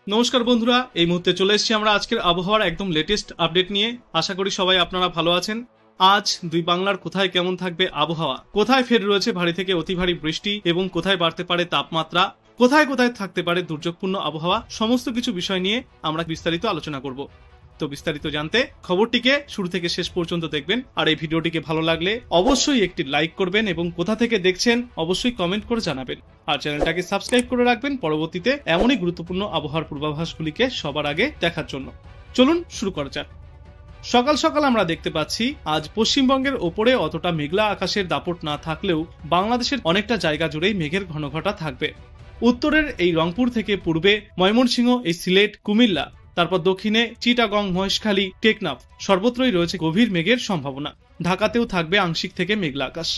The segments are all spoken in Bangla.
নমস্কার বন্ধুরা, এই মুহূর্তে চলে এসেছি আমরা আজকের আবহাওয়ার একদম লেটেস্ট আপডেট নিয়ে। আশা করি সবাই আপনারা ভালো আছেন। আজ দুই বাংলার কোথায় কেমন থাকবে আবহাওয়া, কোথায় ফের রয়েছে ভারী থেকে অতি ভারী বৃষ্টি এবং কোথায় বাড়তে পারে তাপমাত্রা, কোথায় কোথায় থাকতে পারে দুর্যোগপূর্ণ আবহাওয়া, সমস্ত কিছু বিষয় নিয়ে আমরা বিস্তারিত আলোচনা করব। তো বিস্তারিত জানতে খবরটিকে শুরু থেকে শেষ পর্যন্ত দেখবেন। আর এই ভিডিওটিকে ভালো লাগলে অবশ্যই একটি লাইক করবেন এবং কোথা থেকে দেখছেন অবশ্যই কমেন্ট করে জানাবেন। আর চ্যানেলটাকে সাবস্ক্রাইব করে রাখবেন পরবর্তীতে এমনই গুরুত্বপূর্ণ আবহাওয়ার পূর্বাভাসগুলিকে সবার আগে দেখার জন্য। চলুন শুরু করা যাক। সকাল সকাল আমরা দেখতে পাচ্ছি আজ পশ্চিমবঙ্গের ওপরে অতটা মেঘলা আকাশের দাপট না থাকলেও বাংলাদেশের অনেকটা জায়গা জুড়েই মেঘের ঘনঘটা থাকবে। উত্তরের এই রংপুর থেকে পূর্বে ময়মনসিংহ, এই সিলেট, কুমিল্লা, তারপর দক্ষিণে চিটাগং, মহেশখালী, টেকনাফ সর্বত্রই রয়েছে গভীর মেঘের সম্ভাবনা। ঢাকাতেও থাকবে আংশিক থেকে মেঘলা আকাশ।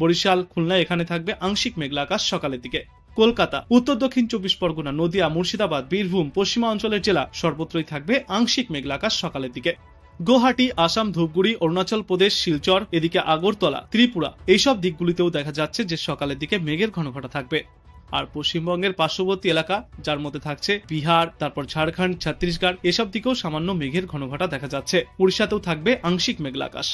বরিশাল, খুলনা এখানে থাকবে আংশিক মেঘলা আকাশ সকালের দিকে। কলকাতা, উত্তর দক্ষিণ 24 পরগনা, নদিয়া, মুর্শিদাবাদ, বীরভূম, পশ্চিমা অঞ্চলের জেলা সর্বত্রই থাকবে আংশিক মেঘলা আকাশ সকালের দিকে। গুয়াহাটি, আসাম, ধূপগুড়ি, অরুণাচল প্রদেশ, শিলচর, এদিকে আগরতলা, ত্রিপুরা এইসব দিকগুলিতেও দেখা যাচ্ছে যে সকালের দিকে মেঘের ঘনঘটা থাকবে। আর পশ্চিমবঙ্গের পার্শ্ববর্তী এলাকা যার মধ্যে থাকছে বিহার, তারপর ঝাড়খণ্ড, ছত্তিশগড় এসব দিকেও সামান্য মেঘের ঘনঘটা দেখা যাচ্ছে। উড়িষ্যাতেও থাকবে আংশিক মেঘলা আকাশ।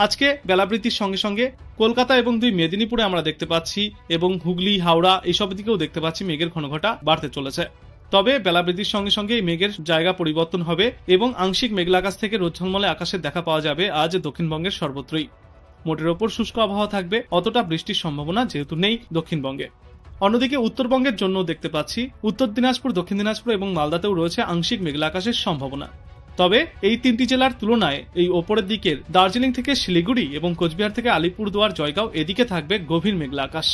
আজকে বেলাবৃদ্ধির সঙ্গে সঙ্গে কলকাতা এবং দুই মেদিনীপুরে আমরা দেখতে পাচ্ছি এবং হুগলি, হাওড়া এইসব দিকেও দেখতে পাচ্ছি মেঘের ঘনঘটা বাড়তে চলেছে। তবে বেলাবৃদ্ধির সঙ্গে সঙ্গে এই মেঘের জায়গা পরিবর্তন হবে এবং আংশিক মেঘলা আকাশ থেকে রোদ ঝলমলে আকাশের দেখা পাওয়া যাবে আজ দক্ষিণবঙ্গের সর্বত্রই। মোটের ওপর শুষ্ক আবহাওয়া থাকবে, অতটা বৃষ্টির সম্ভাবনা যেহেতু নেই দক্ষিণবঙ্গে। অন্যদিকে উত্তরবঙ্গের জন্য দেখতে পাচ্ছি উত্তর দিনাজপুর, দক্ষিণ দিনাজপুর এবং মালদাতেও রয়েছে আংশিক মেঘলা আকাশের সম্ভাবনা। তবে এই তিনটি জেলার তুলনায় এই ওপরের দিকের দার্জিলিং থেকে শিলিগুড়ি এবং কোচবিহার থেকে আলিপুরদুয়ার, জয়গাঁও এদিকে থাকবে গভীর মেঘলা আকাশ।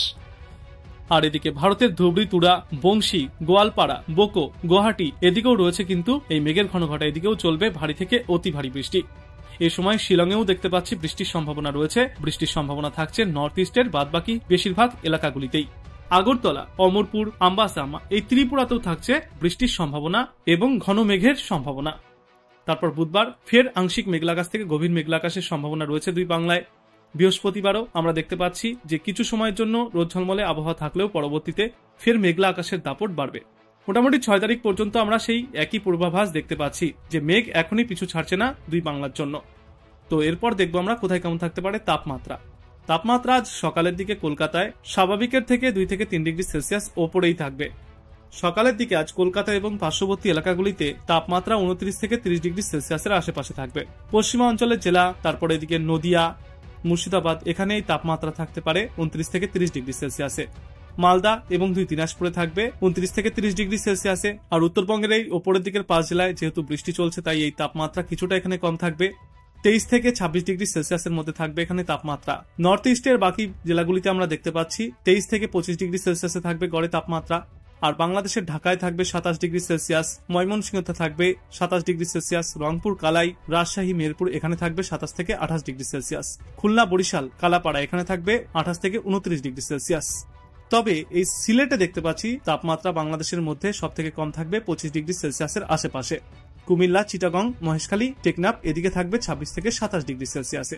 আর এদিকে ভারতের ধুবড়ি, তুরা, বংশী, গোয়ালপাড়া, বোকো, গুয়াহাটি এদিকেও রয়েছে কিন্তু এই মেঘের ঘনঘটা, এদিকেও চলবে ভারী থেকে অতি ভারী বৃষ্টি। এই সময় শিলংয়েও দেখতে পাচ্ছি বৃষ্টির সম্ভাবনা রয়েছে। বৃষ্টির সম্ভাবনা থাকছে নর্থ ইস্টের বাদবাকি বেশিরভাগ এলাকাগুলিতেই। আগরতলা, অমরপুর, আম্বাসামা এই ত্রিপুরাতেও থাকছে বৃষ্টির সম্ভাবনা এবং ঘন মেঘের সম্ভাবনা। তারপর বুধবার ফের আংশিক মেঘলা আকাশ থেকে গভীর মেঘলা আকাশের সম্ভাবনা রয়েছে দুই বাংলায়। বৃহস্পতিবারও আমরা দেখতে পাচ্ছি যে কিছু সময়ের জন্য রোদ ঝলমলে আবহাওয়া থাকলেও পরবর্তীতে ফের মেঘলা আকাশের দাপট বাড়বে। মোটামুটি 6 তারিখ পর্যন্ত আমরা সেই একই পূর্বাভাস দেখতে পাচ্ছি যে মেঘ এখনই পিছু ছাড়ছে না দুই বাংলার জন্য। তো এরপর দেখবো আমরা কোথায় কেমন থাকতে পারে তাপমাত্রা। তাপমাত্রা আজ সকালের দিকে কলকাতায় স্বাভাবিকের থেকে 2 থেকে 3 ডিগ্রি সেলসিয়াস ওপরেই থাকবে। সকালের দিকে আজ কলকাতা এবং পার্শ্ববর্তী এলাকাগুলিতে তাপমাত্রা 29 থেকে 30 ডিগ্রি সেলসিয়াসের আশেপাশে থাকবে। পশ্চিমা অঞ্চলের জেলা, তারপরে এদিকে নদিয়া, মুর্শিদাবাদ এখানে এই তাপমাত্রা থাকতে পারে 29 থেকে 30 ডিগ্রি সেলসিয়াসে। মালদা এবং দুই দিনাজপুরে থাকবে 29 থেকে 30 ডিগ্রি সেলসিয়াসে। আর উত্তরবঙ্গের এই ওপরের দিকের 5 জেলায় যেহেতু বৃষ্টি চলছে তাই এই তাপমাত্রা কিছুটা এখানে কম থাকবে। 23 থেকে 26 ডিগ্রি সেলসিয়াসের মধ্যে থাকবে এখানে তাপমাত্রা। নর্থ ইস্টের বাকি জেলাগুলিতে আমরা দেখতে পাচ্ছি 23 থেকে 25 ডিগ্রি সেলসিয়াসে থাকবে গড়ে তাপমাত্রা। আর বাংলাদেশের ঢাকায় থাকবে 27 ডিগ্রি সেলসিয়াস, ময়মনসিংহতে থাকবে 27 ডিগ্রি সেলসিয়াস, রংপুর, কালাই, রাজশাহী, মেহেরপুর এখানে থাকবে 27 থেকে 28 ডিগ্রি সেলসিয়াস, খুলনা, বরিশাল, কালাপাড়া এখানে থাকবে 28 থেকে 29 ডিগ্রি সেলসিয়াস। তবে এই সিলেটে দেখতে পাচ্ছি তাপমাত্রা বাংলাদেশের মধ্যে সব থেকে কম থাকবে 25 ডিগ্রি সেলসিয়াসের আশেপাশে। কুমিল্লা, চিটাগং, মহেশখালী, টেকনাফ এদিকে থাকবে 26 থেকে 27 ডিগ্রি সেলসিয়াসে।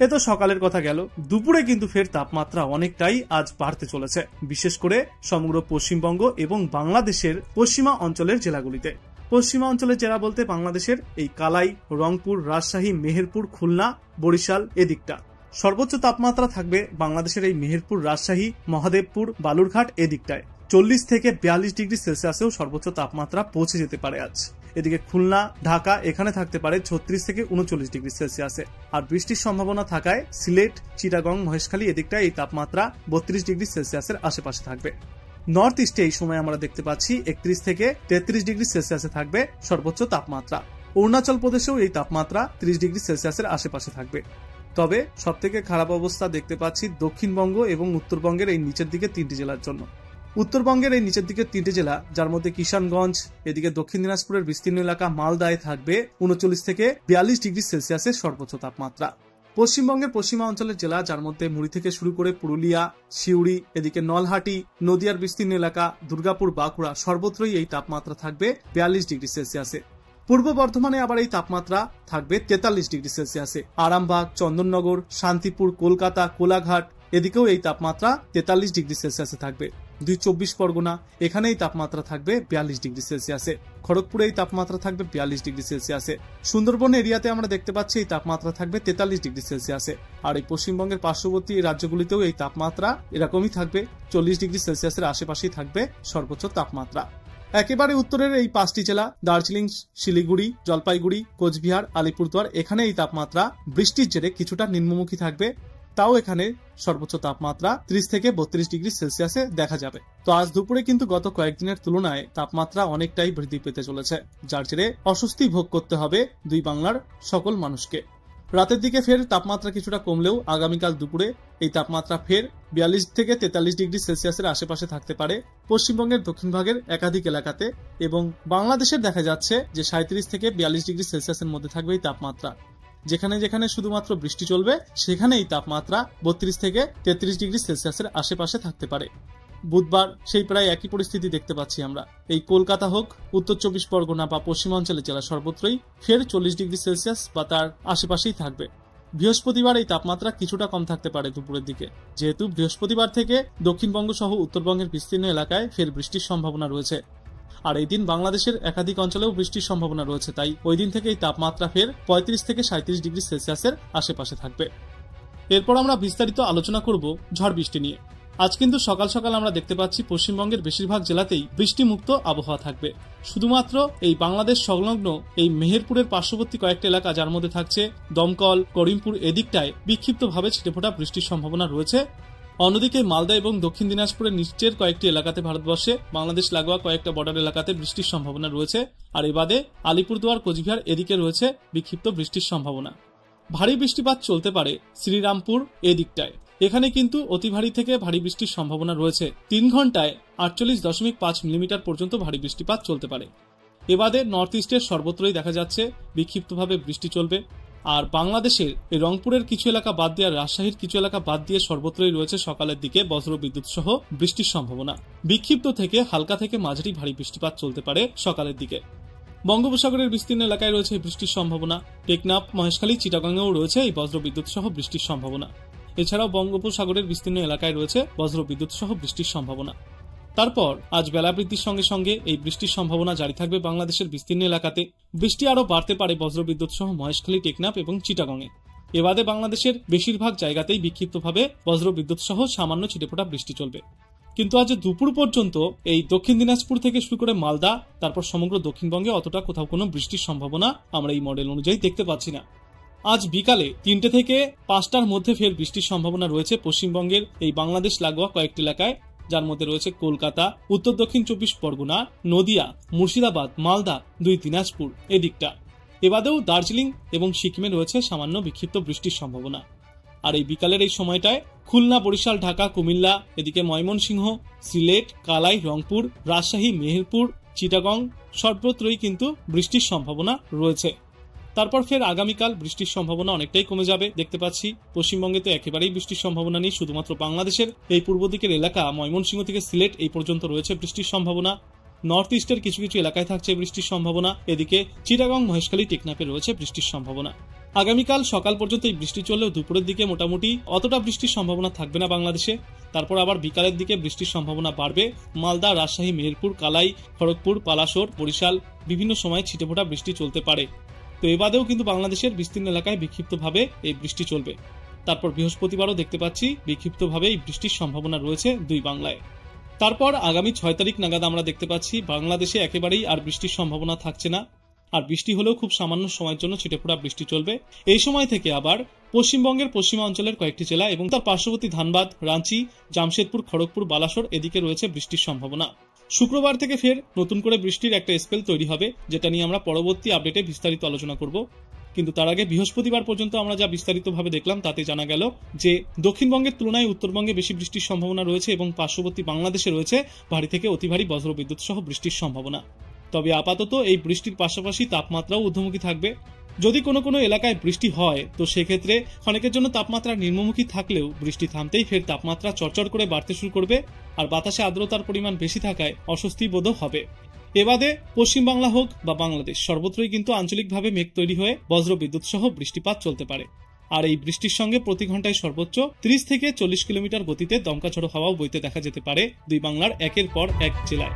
এ তো সকালের কথা গেল। দুপুরে কিন্তু ফের তাপমাত্রা অনেকটাই আজ বাড়তে চলেছে, বিশেষ করে সমগ্র পশ্চিমবঙ্গ এবং বাংলাদেশের পশ্চিমা অঞ্চলের জেলাগুলিতে। পশ্চিমা অঞ্চলের জেলা বলতে বাংলাদেশের এই কালাই, রংপুর, রাজশাহী, মেহেরপুর, খুলনা, বরিশাল এদিকটা। সর্বোচ্চ তাপমাত্রা থাকবে বাংলাদেশের এই মেহেরপুর, রাজশাহী, মহাদেবপুর, বালুরঘাট এদিকটায় 40 থেকে 42 ডিগ্রি সেলসিয়াসেও সর্বোচ্চ তাপমাত্রা পৌঁছে যেতে পারে আজ। এদিকে খুলনা, ঢাকা এখানে থাকতে পারে 36 থেকে 39 ডিগ্রি সেলসিয়াসে। আর বৃষ্টির সম্ভাবনা থাকায় সিলেট, চিটাগং, মহেশখালী এদিকটায় এই তাপমাত্রা 32 ডিগ্রি সেলসিয়াসের আশেপাশে থাকবে। নর্থ ইস্টে এই সময় আমরা দেখতে পাচ্ছি 31 থেকে 33 ডিগ্রি সেলসিয়াসে থাকবে সর্বোচ্চ তাপমাত্রা। অরুণাচল প্রদেশেও এই তাপমাত্রা 30 ডিগ্রি সেলসিয়াসের আশেপাশে থাকবে। তবে সব থেকে খারাপ অবস্থা দেখতে পাচ্ছি দক্ষিণবঙ্গ এবং উত্তরবঙ্গের এই নিচের দিকে 3টি জেলার জন্য। উত্তরবঙ্গের এই নিচের দিকে 3টি জেলা, যার মধ্যে কিষানগঞ্জ, এদিকে দক্ষিণ দিনাজপুরের বিস্তীর্ণ এলাকা মালদায় থাকবে 39 থেকে 42 ডিগ্রি সেলসিয়াসের সর্বোচ্চ তাপমাত্রা। পশ্চিমবঙ্গের পশ্চিমা অঞ্চলের জেলা, যার মধ্যে মুড়ি থেকে শুরু করে পুরুলিয়া, সিউড়ি, এদিকে নলহাটি, নদিয়ার বিস্তীর্ণ এলাকা, দুর্গাপুর, বাঁকুড়া সর্বত্রই এই তাপমাত্রা থাকবে 42 ডিগ্রি সেলসিয়াসে। পূর্ব বর্ধমানে আবার এই তাপমাত্রা থাকবে 43 ডিগ্রি সেলসিয়াসে। আরামবাগ, চন্দননগর, শান্তিপুর, কলকাতা, কোলাঘাট, এদিকেও এই তাপমাত্রা 43 ডিগ্রি সেলসিয়াসে থাকবে। 24 পরগনা, এখানে এই তাপমাত্রা থাকবে 42 ডিগ্রি সেলসিয়াসে। খড়গপুরে এই তাপমাত্রা থাকবে 42 ডিগ্রি সেলসিয়াসে। সুন্দরবন এরিয়াতে আমরা দেখতে পাচ্ছি এই তাপমাত্রা থাকবে 43 ডিগ্রি সেলসিয়াসে। আর এই পশ্চিমবঙ্গের পার্শ্ববর্তী রাজ্যগুলিতেও এই তাপমাত্রা এরকমই থাকবে, 40 ডিগ্রি সেলসিয়াসের আশেপাশেই থাকবে সর্বোচ্চ তাপমাত্রা। একেবারে উত্তরের এই 5টি জেলা দার্জিলিং, শিলিগুড়ি, জলপাইগুড়ি, কোচবিহার, আলিপুরদুয়ার, এখানে এই তাপমাত্রা বৃষ্টির জেরে কিছুটা নিম্নমুখী থাকবে। তাও এখানে সর্বোচ্চ তাপমাত্রা 30 থেকে 32 ডিগ্রি সেলসিয়াসে দেখা যাবে। তো আজ দুপুরে কিন্তু গত কয়েকদিনের তুলনায় তাপমাত্রা অনেকটাই বৃদ্ধি পেতে চলেছে, যার জেরে অস্বস্তি ভোগ করতে হবে দুই বাংলার সকল মানুষকে। রাতের দিকে ফের তাপমাত্রা কিছুটা কমলেও আগামীকাল দুপুরে এই তাপমাত্রা ফের 42 থেকে 43 ডিগ্রি সেলসিয়াসের আশেপাশে থাকতে পারে পশ্চিমবঙ্গের দক্ষিণ ভাগের একাধিক এলাকাতে, এবং বাংলাদেশের দেখা যাচ্ছে যে 37 থেকে 42 ডিগ্রি সেলসিয়াসের মধ্যে থাকবে এই তাপমাত্রা। যেখানে যেখানে শুধুমাত্র বৃষ্টি চলবে সেখানে এই তাপমাত্রা 32 থেকে 33 ডিগ্রি সেলসিয়াসের আশেপাশে থাকতে পারে। বুধবার সেই প্রায় একই পরিস্থিতি দেখতে পাচ্ছি আমরা। এই কলকাতা হোক, উত্তর 24 পরগনা বা পশ্চিমাঞ্চলের জেলা সর্বত্রই ফের 40 ডিগ্রি সেলসিয়াস বা তার আশেপাশেই থাকবে। বৃহস্পতিবার এই তাপমাত্রা কিছুটা কম থাকতে পারে দুপুরের দিকে, যেহেতু বৃহস্পতিবার থেকে দক্ষিণবঙ্গ সহ উত্তরবঙ্গের বিস্তীর্ণ এলাকায় ফের বৃষ্টির সম্ভাবনা রয়েছে। আর এই দিন বাংলাদেশের একাধিক অঞ্চলেও বৃষ্টির সম্ভাবনা রয়েছে, তাই ওই দিন থেকে এই তাপমাত্রা ফের 35 থেকে 37 ডিগ্রি সেলসিয়াসের আশেপাশে থাকবে। এরপর আমরা বিস্তারিত আলোচনা করব ঝড় বৃষ্টি নিয়ে। আজ কিন্তু সকাল সকাল আমরা দেখতে পাচ্ছি পশ্চিমবঙ্গের বেশিরভাগ জেলাতেই বৃষ্টিমুক্ত আবহাওয়া থাকবে। শুধুমাত্র এই বাংলাদেশ সংলগ্ন এই মেহেরপুরের পার্শ্ববর্তী কয়েকটা এলাকা, যার মধ্যে থাকছে দমকল, করিমপুর, এদিকটায় বিক্ষিপ্তভাবে ছিটেফোঁটা বৃষ্টির সম্ভাবনা রয়েছে। অন্যদিকে মালদা এবং দক্ষিণ দিনাজপুরের নিচের কয়েকটি এলাকাতে ভারতবর্ষে বাংলাদেশ লাগোয়া কয়েকটা বর্ডার এলাকাতে বৃষ্টির সম্ভাবনা রয়েছে। আর এ বাদে আলিপুরদুয়ার, কোচবিহার এদিকে রয়েছে বিক্ষিপ্ত বৃষ্টির সম্ভাবনা। ভারী বৃষ্টিপাত চলতে পারে শ্রীরামপুর এদিকটায়, এখানে কিন্তু অতি ভারী থেকে ভারী বৃষ্টির সম্ভাবনা রয়েছে। 3 ঘন্টায় 48.5 মিলিমিটার পর্যন্ত ভারী বৃষ্টিপাত চলতে পারে। এবারে নর্থ ইস্টের সর্বত্রই দেখা যাচ্ছে বিক্ষিপ্তভাবে বৃষ্টি চলবে। আর বাংলাদেশের এই রংপুরের কিছু এলাকা বাদ দিয়ে, রাজশাহীর কিছু এলাকা বাদ দিয়ে সর্বত্রই রয়েছে সকালের দিকে বজ্র বিদ্যুৎ সহ বৃষ্টির সম্ভাবনা। বিক্ষিপ্ত থেকে হালকা থেকে মাঝারি ভারী বৃষ্টিপাত চলতে পারে সকালের দিকে। বঙ্গোপসাগরের বিস্তীর্ণ এলাকায় রয়েছে বৃষ্টির সম্ভাবনা। টেকনাফ, মহেশখালী, চিটাগাংয়েও রয়েছে এই বজ্র বিদ্যুৎ সহ বৃষ্টির সম্ভাবনা। এছাড়াও বঙ্গোপসাগরের বিস্তীর্ণ এলাকায় রয়েছে বজ্র বিদ্যুৎ সহ বৃষ্টির সম্ভাবনা। তারপর আজ বেলা বৃদ্ধির সঙ্গে সঙ্গে এই বৃষ্টির সম্ভাবনা জারি থাকবে বাংলাদেশের বিস্তীর্ণ এলাকাতে। বৃষ্টি আরও বাড়তে পারে বজ্র বিদ্যুৎ সহ মহেশখালী, টেকনাফ এবং চিটাগাংয়ে। এবারে বাংলাদেশের বেশিরভাগ জায়গাতেই বিক্ষিপ্তভাবে বজ্র বিদ্যুৎ সহ সামান্য ছিটেফোঁটা বৃষ্টি চলবে। কিন্তু আজ দুপুর পর্যন্ত এই দক্ষিণ দিনাজপুর থেকে শুরু করে মালদা, তারপর সমগ্র দক্ষিণবঙ্গে অতটা কোথাও কোনো বৃষ্টির সম্ভাবনা আমরা এই মডেল অনুযায়ী দেখতে পাচ্ছি না। আজ বিকালে 3টে থেকে 5টার মধ্যে ফের বৃষ্টির সম্ভাবনা রয়েছে পশ্চিমবঙ্গের এই বাংলাদেশ লাগোয়া কয়েকটি এলাকায়, যার মধ্যে রয়েছে কলকাতা, উত্তর দক্ষিণ 24 পরগনা, নদিয়া, মুর্শিদাবাদ, মালদা, 2 দিনাজপুর এদিকটা। এবাদেও দার্জিলিং এবং সিকিমে রয়েছে সামান্য বিক্ষিপ্ত বৃষ্টির সম্ভাবনা। আর এই বিকালের এই সময়টায় খুলনা, বরিশাল, ঢাকা, কুমিল্লা, এদিকে ময়মনসিংহ, সিলেট, কালাই, রংপুর, রাজশাহী, মেহেরপুর, চিটাগং সর্বত্রই কিন্তু বৃষ্টির সম্ভাবনা রয়েছে। তারপর ফের আগামীকাল বৃষ্টির সম্ভাবনা অনেকটাই কমে যাবে দেখতে পাচ্ছি। পশ্চিমবঙ্গে তো একেবারেই বৃষ্টির সম্ভাবনা নেই, শুধুমাত্র বাংলাদেশের এই পূর্ব দিকের এলাকা ময়মনসিংহ থেকে সিলেট এই পর্যন্ত রয়েছে বৃষ্টির সম্ভাবনা। নর্থ ইস্টের কিছু কিছু এলাকায় থাকছে বৃষ্টির সম্ভাবনা। এদিকে চিটাগং, মহেশখালী, টেকনাফে রয়েছে বৃষ্টির সম্ভাবনা। আগামীকাল সকাল পর্যন্ত এই বৃষ্টি চললেও দুপুরের দিকে মোটামুটি অতটা বৃষ্টির সম্ভাবনা থাকবে না বাংলাদেশে। তারপর আবার বিকালের দিকে বৃষ্টির সম্ভাবনা বাড়বে। মালদা, রাজশাহী, মেহেরপুর, কালাই, খড়গপুর, পালাশোর, বরিশাল বিভিন্ন সময় ছিটেফোঁটা বৃষ্টি চলতে পারে। তো এবারেও কিন্তু বাংলাদেশের বিস্তীর্ণ এলাকায় বিক্ষিপ্তভাবে এই বৃষ্টি চলবে। তারপর বৃহস্পতিবারও দেখতে পাচ্ছি বিক্ষিপ্তভাবে এই বৃষ্টির সম্ভাবনা রয়েছে 2 বাংলায়। তারপর আগামী 6 তারিখ নাগাদ আমরা দেখতে পাচ্ছি বাংলাদেশে একেবারেই আর বৃষ্টির সম্ভাবনা থাকছে না। আর বৃষ্টি হলেও খুব সামান্য সময়ের জন্য ছিটেফোঁটা বৃষ্টি চলবে। এই সময় থেকে আবার পশ্চিমবঙ্গের পশ্চিমাঞ্চলের কয়েকটি জেলা এবং তার পার্শ্ববর্তী ধানবাদ, রাঁচি, জামশেদপুর, খড়গপুর, বালাসোর এদিকে রয়েছে বৃষ্টির সম্ভাবনা। শুক্রবার থেকে ফের নতুন করে বৃষ্টির একটা স্পেল তৈরি হবে, যেটা নিয়ে আমরা পরবর্তী আপডেটে বিস্তারিত আলোচনা করব। কিন্তু তার আগে বৃহস্পতিবার পর্যন্ত আমরা যা বিস্তারিতভাবে দেখলাম তাতে জানা গেল যে দক্ষিণবঙ্গের তুলনায় উত্তরবঙ্গে বেশি বৃষ্টির সম্ভাবনা রয়েছে এবং পার্শ্ববর্তী বাংলাদেশে রয়েছে ভারী থেকে অতি ভারী বজ্রবিদ্যুৎ সহ বৃষ্টির সম্ভাবনা। তবে আপাতত এই বৃষ্টির পাশাপাশি তাপমাত্রাও ঊর্ধ্বমুখী থাকবে। যদি কোনো কোনো এলাকায় বৃষ্টি হয় তো সেক্ষেত্রে অনেকের জন্য তাপমাত্রা নিম্নমুখী থাকলেও বৃষ্টি থামতেই ফের তাপমাত্রা চড়চড় করে বাড়তে শুরু করবে। আর বাতাসে আর্দ্রতার পরিমাণ বেশি থাকায় অস্বস্তি বোধ হবে। এবারে পশ্চিমবাংলা হোক বা বাংলাদেশ সর্বত্রই কিন্তু আঞ্চলিকভাবে মেঘ তৈরি হয়ে বজ্রবিদ্যুৎ সহ বৃষ্টিপাত চলতে পারে। আর এই বৃষ্টির সঙ্গে প্রতি ঘন্টায় সর্বোচ্চ 30 থেকে 40 কিলোমিটার গতিতে দমকা ঝোড়ো হাওয়াও বইতে দেখা যেতে পারে দুই বাংলার একের পর এক জেলায়।